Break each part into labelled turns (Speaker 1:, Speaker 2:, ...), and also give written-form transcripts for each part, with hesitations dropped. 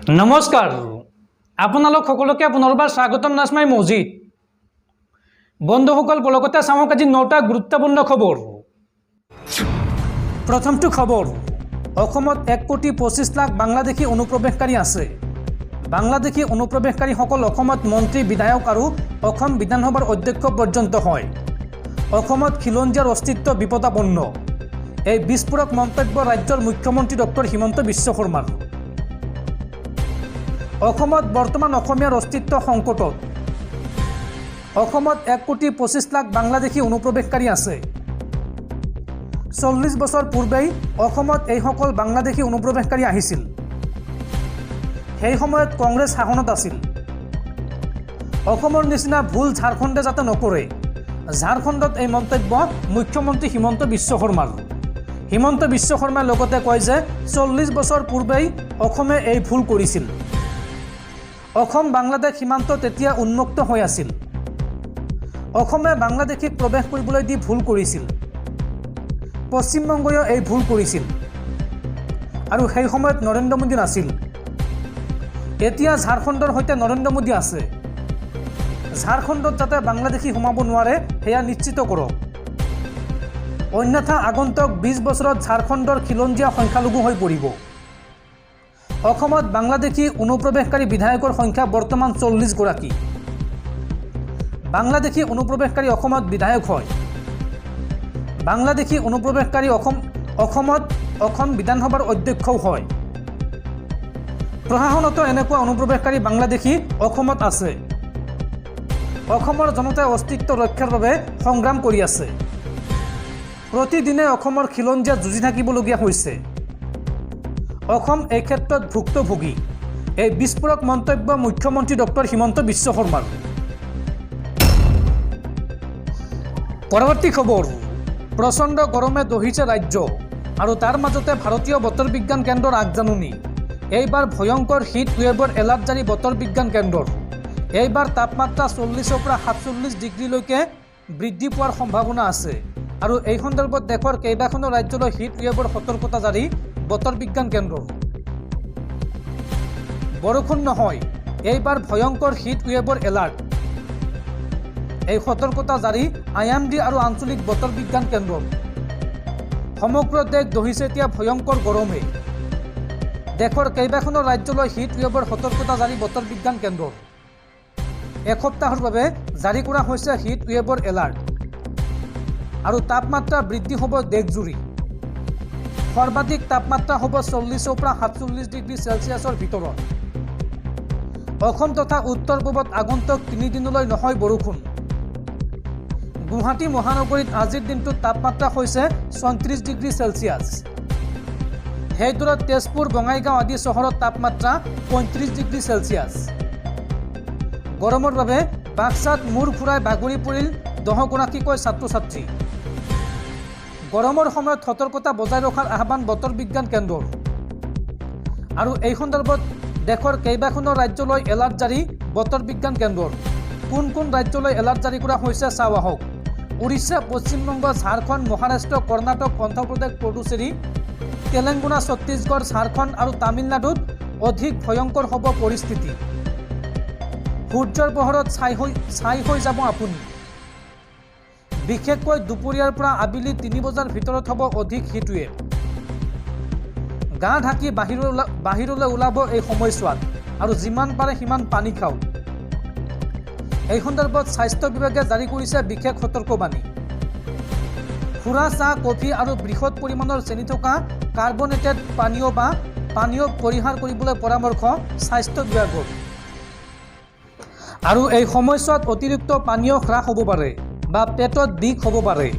Speaker 1: নমস্কাৰ আপোনালোক সকলোকে পুনৰবাৰ স্বাগতম নাজমাই মছজিদ বন্ধুসকল বলগতে চাওক আজি 9টা গুৰুত্বপূৰ্ণ খবৰ। প্ৰথমটো খবৰ, অসমত 1,25,00,000 বাংলাদেশী অনুপ্ৰৱেশকাৰী আছে। বাংলাদেশী অনুপ্ৰৱেশকাৰীসকল অসমত মন্ত্ৰী বিধায়ক আৰু অসম বিধানসভাৰ অধ্যক্ষ পৰ্যন্ত হয়। অসমত খিলঞ্জীয়াৰ অস্তিত্ব বিপদাপন্ন, এই বিস্ফোৰক মন্তব্য ৰাজ্যৰ মুখ্যমন্ত্ৰী ডক্টৰ হিমন্ত বিশ্ব শৰ্মাৰ। অসমত বৰ্তমান অসমীয়াৰ অস্তিত্ব সংকটত। অসমত 1,25,00,000 বাংলাদেশী অনুপ্ৰৱেশকাৰী আছে। 40 বছৰ পূৰ্বেই অসমত এইসকল বাংলাদেশী অনুপ্ৰৱেশকাৰী আহিছিল। সেই সময়ত কংগ্ৰেছ শাসনত আছিল। অসমৰ নিচিনা ভুল ঝাৰখণ্ডে যাতে নকৰে, ঝাৰখণ্ডত এই মন্তব্য মুখ্যমন্ত্ৰী হিমন্ত বিশ্ব শৰ্মাৰ। হিমন্ত বিশ্ব শৰ্মাই লগতে কয় যে 40 বছৰ পূৰ্বেই অসমে এই ভুল কৰিছিল। অসম বাংলাদেশ সীমান্ত তেতিয়া উন্মুক্ত হৈ আছিল। অসমে বাংলাদেশীক প্ৰৱেশ কৰিবলৈ দি ভুল কৰিছিল। পশ্চিমবংগই এই ভুল কৰিছিল আৰু সেই সময়ত নৰেন্দ্ৰ মোদী নাছিল। এতিয়া ঝাৰখণ্ডৰ সৈতে নৰেন্দ্ৰ মোদী আছে। ঝাৰখণ্ডত যাতে বাংলাদেশী সোমাব নোৱাৰে সেয়া নিশ্চিত কৰক, অন্যথা আগন্তুক 20 বছৰত ঝাৰখণ্ডৰ খিলঞ্জীয়া সংখ্যালঘু হৈ পৰিব। অসমত বাংলাদেশী অনুপ্ৰৱেশকাৰী বিধায়কৰ সংখ্যা বৰ্তমান 40 গৰাকী। বাংলাদেশী অনুপ্ৰৱেশকাৰী অসমত বিধায়ক হয়। বাংলাদেশী অনুপ্ৰৱেশকাৰী অসমত অসম বিধানসভাৰ অধ্যক্ষও হয়। প্ৰশাসনতো এনেকুৱা অনুপ্ৰৱেশকাৰী বাংলাদেশী অসমত আছে। অসমৰ জনতাই অস্তিত্ব ৰক্ষাৰ বাবে সংগ্ৰাম কৰি আছে। প্ৰতিদিনে অসমৰ খিলঞ্জীয়া যুঁজি থাকিবলগীয়া হৈছে। অসম এই ক্ষেত্ৰত ভুক্তভোগী, এই বিস্ফোৰক মন্তব্য মুখ্যমন্ত্ৰী ডক্টৰ হিমন্ত বিশ্ব শৰ্মাৰ। পৰৱৰ্তী খবৰ, প্ৰচণ্ড গৰমে দহিছে ৰাজ্য আৰু তাৰ মাজতে ভাৰতীয় বতৰ বিজ্ঞান কেন্দ্ৰৰ আগজাননী। এইবাৰ ভয়ংকৰ হিট ৱেভৰ এলাৰ্ট জাৰি বতৰ বিজ্ঞান কেন্দ্ৰৰ। এইবাৰ তাপমাত্ৰা 40ৰ পৰা 47 ডিগ্ৰীলৈকে বৃদ্ধি পোৱাৰ সম্ভাৱনা আছে আৰু এই সন্দৰ্ভত দেশৰ কেইবাখনো ৰাজ্যলৈ হিট ৱেভৰ সতৰ্কতা জাৰি বতৰ বিজ্ঞান কেন্দ্ৰৰ। বৰষুণ নহয়, এইবাৰ ভয়ংকৰ হিট ৱেভৰ এলাৰ্ট। এই সতৰ্কতা জাৰি IMD আৰু আঞ্চলিক বতৰ বিজ্ঞান কেন্দ্ৰৰ। সমগ্ৰ দেশ দহিছে এতিয়া ভয়ংকৰ গৰমে। দেশৰ কেইবাখনো ৰাজ্যলৈ হিট ৱেভৰ সতৰ্কতা জাৰি বতৰ বিজ্ঞান কেন্দ্ৰৰ। এসপ্তাহৰ বাবে জাৰি কৰা হৈছে হিট ৱেভৰ এলাৰ্ট আৰু তাপমাত্ৰা বৃদ্ধি হ'ব দেশজুৰি। সৰ্বাধিক তাপমাত্ৰা হ'ব 40ৰ পৰা 47 ডিগ্ৰী চেলছিয়াছৰ ভিতৰত। অসম তথা উত্তৰ পূবত আগন্তুক 3 দিনলৈ নহয় বৰষুণ। গুৱাহাটী মহানগৰীত আজিৰ দিনটোত তাপমাত্ৰা হৈছে 34 ডিগ্ৰী চেলছিয়াছ। সেইদৰে তেজপুৰ, বঙাইগাঁও আদি চহৰত তাপমাত্ৰা 35 ডিগ্ৰী চেলছিয়াছ। গৰমৰ বাবে বাক্সাত মূৰ ঘূৰাই বাগৰি পৰিল 10 গৰাকীকৈ ছাত্ৰ ছাত্ৰী। গৰমৰ সময়ত সতৰ্কতা বজাই ৰখাৰ আহ্বান বতৰ বিজ্ঞান কেন্দ্ৰৰ। আৰু এই সন্দৰ্ভত দেশৰ কেইবাখনো ৰাজ্যলৈ এলাৰ্ট জাৰি বতৰ বিজ্ঞান কেন্দ্ৰৰ। কোন কোন ৰাজ্যলৈ এলাৰ্ট জাৰি কৰা হৈছে চাওঁ আহক। উৰিষ্যা, পশ্চিমবংগ, ঝাৰখণ্ড, মহাৰাষ্ট্ৰ, কৰ্ণাটক, অন্ধ্ৰপ্ৰদেশ, পুডুচেৰী, তেলেংগানা, ছত্তীশগড়, ঝাৰখণ্ড আৰু তামিলনাডুত অধিক ভয়ংকৰ হ'ব পৰিস্থিতি। সূৰ্যৰ পোহৰত ছাই হৈ যাব আপুনি। বিশেষকৈ দুপৰীয়াৰ পৰা আবেলি 3 বজাৰ ভিতৰত হ'ব অধিক হিটৱেভ। গা ঢাকি বাহিৰলৈ ওলাব এই সময়ছোৱাত আৰু যিমান পাৰে সিমান পানী খাওক। এই সন্দৰ্ভত স্বাস্থ্য বিভাগে জাৰি কৰিছে বিশেষ সতৰ্কবাণী। সুৰা, চাহ, কফি আৰু বৃহৎ পৰিমাণৰ চেনি থকা কাৰ্বনেটেড পানীয় পৰিহাৰ কৰিবলৈ পৰামৰ্শ স্বাস্থ্য বিভাগৰ। আৰু এই সময়ছোৱাত অতিৰিক্ত পানীয় হ্ৰাস হ'ব পাৰে বা পেটত বিষ হ'ব পাৰে,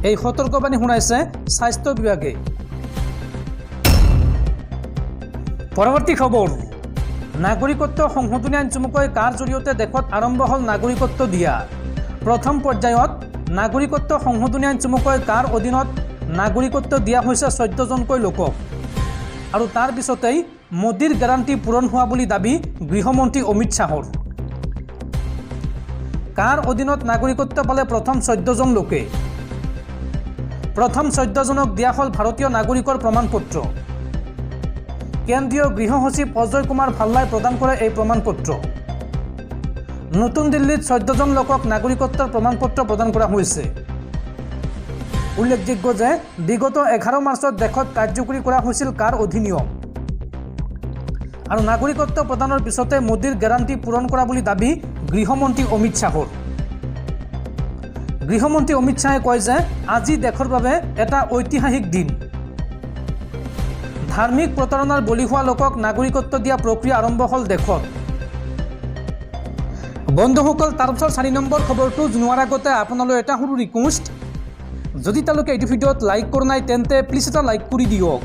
Speaker 1: এই সতৰ্কবাণী শুনাইছে স্বাস্থ্য বিভাগে। পৰৱৰ্তী খবৰ, নাগৰিকত্ব সংশোধনী আইন চমুকৈ কাৰ জৰিয়তে দেশত আৰম্ভ হ'ল নাগৰিকত্ব দিয়া। প্ৰথম পৰ্যায়ত নাগৰিকত্ব সংশোধনী আইন চমুকৈ কাৰ অধীনত নাগৰিকত্ব দিয়া হৈছে 14জনকৈ লোকক আৰু তাৰ পিছতেই মোদীৰ গেৰাণ্টি পূৰণ হোৱা বুলি দাবী গৃহমন্ত্ৰী অমিত শ্বাহৰ। কাৰ অধীনত নাগৰিকত্ব পালে প্ৰথম 14জন লোকে। প্ৰথম 14জনক দিয়া হ'ল ভাৰতীয় নাগৰিকৰ প্ৰমাণপত্ৰ। কেন্দ্ৰীয় গৃহ সচিব অজয় কুমাৰ ভাল্লাই প্ৰদান কৰে এই প্ৰমাণপত্ৰ। নতুন দিল্লীত 14জন লোকক নাগৰিকত্বৰ প্ৰমাণপত্ৰ প্ৰদান কৰা হৈছে। উল্লেখযোগ্য যে বিগত 11 মাৰ্চত দেশত কাৰ্যকৰী কৰা হৈছিল কাৰ অধিনিয়ম আৰু নাগৰিকত্ব প্ৰদানৰ পিছতে মোদীৰ গেৰাণ্টি পূৰণ কৰা বুলি দাবী গৃহমন্ত্ৰী অমিত শ্বাহৰ। গৃহমন্ত্ৰী অমিত শ্বাহে কয় যে আজি দেশৰ বাবে এটা ঐতিহাসিক দিন। ধাৰ্মিক প্ৰতাৰণাৰ বলি হোৱা লোকক নাগৰিকত্ব দিয়া প্ৰক্ৰিয়া আৰম্ভ হ'ল দেশত। বন্ধুসকল, তাৰপিছত 4 নম্বৰ খবৰটো জনোৱাৰ আগতে আপোনালৈ এটা সৰু ৰিকুৱেষ্ট, যদি তেওঁলোকে এইটো ভিডিঅ'ত লাইক কৰা নাই তেন্তে প্লিজ এটা লাইক কৰি দিয়ক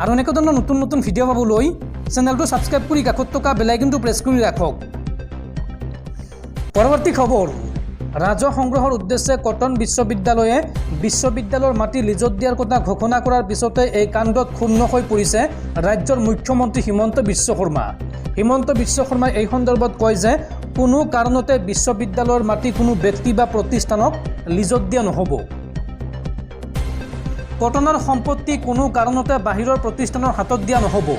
Speaker 1: আৰু এনেকুৱা ধৰণৰ নতুন নতুন ভিডিঅ' পাবলৈ চেনেলটো ছাবস্ক্ৰাইব কৰি কাষত থকা বেল আইকনটো প্ৰেছ কৰি ৰাখক। পৰৱৰ্তী খবৰ, ৰাজহ সংগ্ৰহৰ উদ্দেশ্যে কটন বিশ্ববিদ্যালয়ৰ মাটি লিজত দিয়াৰ কথা ঘোষণা কৰাৰ পিছতে এই কাণ্ডত ক্ষুণ্ণ হৈ পৰিছে ৰাজ্যৰ মুখ্যমন্ত্ৰী হিমন্ত বিশ্ব শৰ্মা। হিমন্ত বিশ্ব শৰ্মাই এই সন্দৰ্ভত কয় যে কোনো কাৰণতে বিশ্ববিদ্যালয়ৰ মাটি কোনো ব্যক্তি বা প্ৰতিষ্ঠানক লিজত দিয়া নহ'ব। কটনৰ সম্পত্তি কোনো কাৰণতে বাহিৰৰ প্ৰতিষ্ঠানৰ হাতত দিয়া নহ'ব।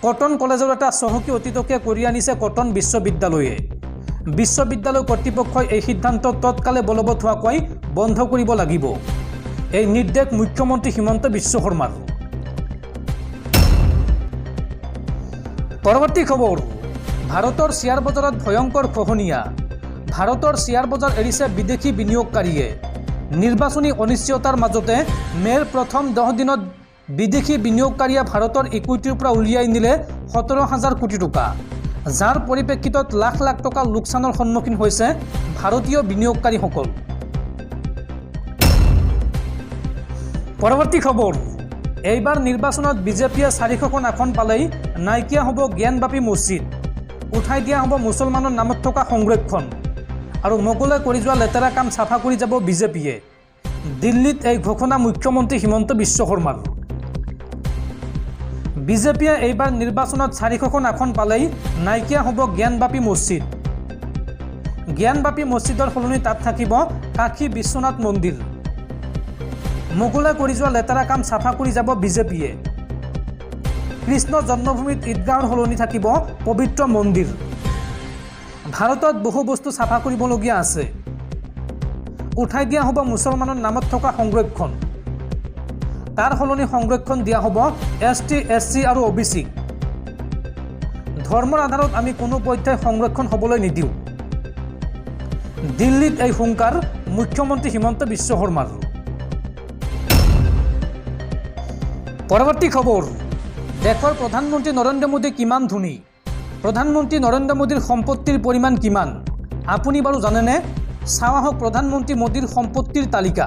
Speaker 1: কটন কলেজৰ এটা চহকী অতীতকে কৰি আনিছে কটন বিশ্ববিদ্যালয়ে। বিশ্ববিদ্যালয় কৰ্তৃপক্ষই এই সিদ্ধান্ত তৎকালে বলবৎ হোৱাকৈ বন্ধ কৰিব লাগিব। এই নিৰ্দেশ মুখ্যমন্ত্ৰী হিমন্ত বিশ্ব শৰ্মাৰ। পৰৱৰ্তী খবৰ, ভাৰতৰ শ্বেয়াৰ বজাৰত ভয়ংকৰ খহনীয়া। ভাৰতৰ শ্বেয়াৰ বজাৰ এৰিছে বিদেশী বিনিয়োগকাৰীয়ে। নিৰ্বাচনী অনিশ্চয়তাৰ মাজতে মেৰ প্ৰথম 10 দিনত বিদেশী বিনিয়োগকাৰীয়ে ভাৰতৰ ইকুইটিৰ পৰা উলিয়াই নিলে 17,000 কোটি টকা, যাৰ পৰিপ্ৰেক্ষিতত লাখ লাখ টকা লোকচানৰ সন্মুখীন হৈছে ভাৰতীয় বিনিয়োগকাৰীসকল। পৰৱৰ্তী খবৰ, এইবাৰ নিৰ্বাচনত বিজেপিয়ে 400খন আসন পালেই নাইকিয়া হ'ব জ্ঞানবাপী মছজিদ, উঠাই দিয়া হ'ব মুছলমানৰ নামত থকা সংৰক্ষণ আৰু মোগলে কৰি যোৱা লেতেৰা কাম চাফা কৰি যাব বিজেপিয়ে। দিল্লীত এই ঘোষণা মুখ্যমন্ত্ৰী হিমন্ত বিশ্ব শৰ্মাৰ। বিজেপিয়ে এইবাৰ নিৰ্বাচনত 400খন আসন পালেই নাইকিয়া হ'ব জ্ঞানবাপী মছজিদ। জ্ঞানবাপী মছজিদৰ সলনি তাত থাকিব কাশী বিশ্বনাথ মন্দিৰ। মোগলে কৰি যোৱা লেতেৰা কাম চাফা কৰি যাব বিজেপিয়ে। কৃষ্ণ জন্মভূমিত ঈদগাহৰ সলনি থাকিব পবিত্ৰ মন্দিৰ। ভাৰতত বহু বস্তু চাফা কৰিবলগীয়া আছে। উঠাই দিয়া হ'ব মুছলমানৰ নামত থকা সংৰক্ষণ, তাৰ সলনি সংৰক্ষণ দিয়া হ'ব ST, SC আৰু OBC। ধৰ্মৰ আধাৰত আমি কোনো পধ্যেই সংৰক্ষণ হ'বলৈ নিদিওঁ। দিল্লীত এই হুংকাৰ মুখ্যমন্ত্ৰী হিমন্ত বিশ্ব শৰ্মাৰ। পৰৱৰ্তী খবৰ, দেশৰ প্ৰধানমন্ত্ৰী নৰেন্দ্ৰ মোদী কিমান ধনী? প্ৰধানমন্ত্ৰী নৰেন্দ্ৰ মোদীৰ সম্পত্তিৰ পৰিমাণ কিমান আপুনি বাৰু জানেনে? চাওঁ আহক প্ৰধানমন্ত্ৰী মোদীৰ সম্পত্তিৰ তালিকা।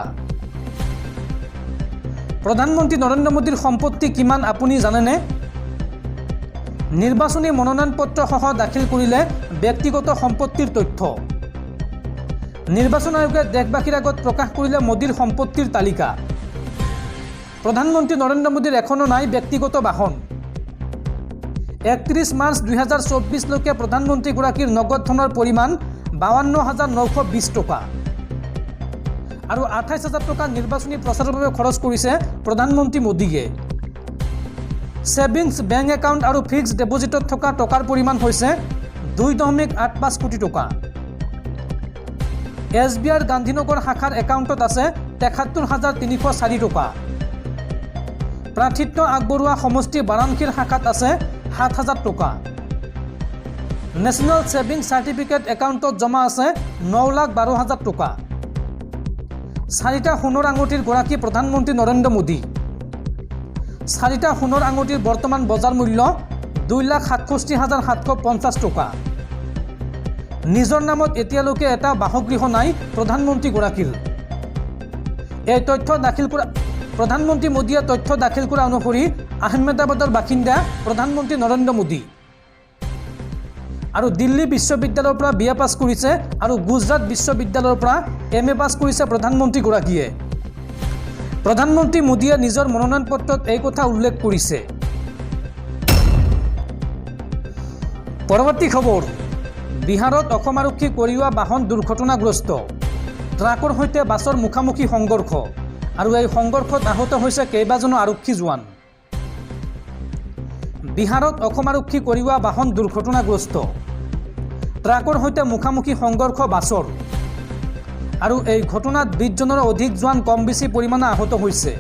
Speaker 1: প্ৰধানমন্ত্ৰী নৰেন্দ্ৰ মোদীৰ সম্পত্তি কিমান আপুনি জানেনে? নিৰ্বাচনী মনোনয়ন পত্ৰসহ দাখিল কৰিলে ব্যক্তিগত সম্পত্তিৰ তথ্য। নিৰ্বাচন আয়োগে দেশবাসীৰ আগত প্ৰকাশ কৰিলে মোদীৰ সম্পত্তিৰ তালিকা। প্ৰধানমন্ত্ৰী নৰেন্দ্ৰ মোদীৰ এখনো নাই ব্যক্তিগত বাহন। 31 মাৰ্চ 2024লৈকে প্ৰধানমন্ত্ৰীগৰাকীৰ নগদ ধনৰ পৰিমাণ 52,920 টকা আৰু 28,000 টকা নিৰ্বাচনী প্ৰচাৰৰ বাবে খৰচ কৰিছে প্ৰধানমন্ত্ৰী মোদীয়ে। ছেভিংছ বেংক একাউণ্ট আৰু ফিক্সড ডিপজিটত থকা টকাৰ পৰিমাণ হৈছে 2.85 কোটি টকা। SBIৰ গান্ধীনগৰ শাখাৰ একাউণ্টত আছে 73,304 টকা। প্ৰাৰ্থিত্ব আগবঢ়োৱা সমষ্টি বাৰাণসীৰ শাখাত আছে 7,000 টকা। নেশ্যনেল ছেভিংছ চাৰ্টিফিকেট একাউণ্টত জমা আছে 9,12,000 টকা। 4টা সোণৰ আঙুঠিৰ গৰাকী প্ৰধানমন্ত্ৰী নৰেন্দ্ৰ মোদী। 4টা সোণৰ আঙুঠিৰ বৰ্তমান বজাৰ মূল্য 2,67,750 টকা। নিজৰ নামত এতিয়ালৈকে এটা বাসগৃহ নাই প্ৰধানমন্ত্ৰীগৰাকীৰ। এই তথ্য দাখিল কৰা প্ৰধানমন্ত্ৰী মোদীয়ে তথ্য দাখিল কৰা অনুসৰি আহমেদাবাদৰ বাসিন্দা প্ৰধানমন্ত্ৰী নৰেন্দ্ৰ মোদী আৰু দিল্লী বিশ্ববিদ্যালয়ৰ পৰা BA পাছ কৰিছে আৰু গুজৰাট বিশ্ববিদ্যালয়ৰ পৰা MA পাছ কৰিছে প্ৰধানমন্ত্ৰীগৰাকীয়ে। প্ৰধানমন্ত্ৰী মোদীয়ে নিজৰ মনোনয়ন পত্ৰত এই কথা উল্লেখ কৰিছে। পৰৱৰ্তী খবৰ, বিহাৰত অসম আৰক্ষী কৰিওৱা বাহন দুৰ্ঘটনাগ্ৰস্ত। ট্ৰাকৰ সৈতে বাছৰ মুখামুখি সংঘৰ্ষ আৰু এই সংঘৰ্ষত আহত হৈছে কেইবাজনো আৰক্ষী জোৱান। বিহাৰত অসম আৰক্ষী কঢ়িওৱা বাহন দুৰ্ঘটনাগ্ৰস্ত ট্ৰাকৰ সৈতে মুখামুখি সংঘৰ্ষ বাছৰ আৰু এই ঘটনাত 20 জনৰ অধিক জোৱান কম বেছি পৰিমাণে আহত হৈছে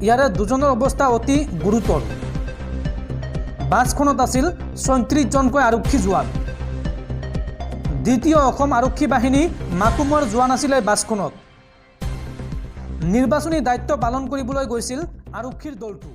Speaker 1: ইয়াৰে দুজনৰ অৱস্থা অতি গুৰুতৰ বাছখনত আছিল 37 জনকৈ আৰক্ষী জোৱান দ্বিতীয় অসম আৰক্ষী বাহিনী মাকুমৰ জোৱান আছিল এই বাছখনত নিৰ্বাচনী দায়িত্ব পালন কৰিবলৈ গৈছিল আৰক্ষীৰ দলটো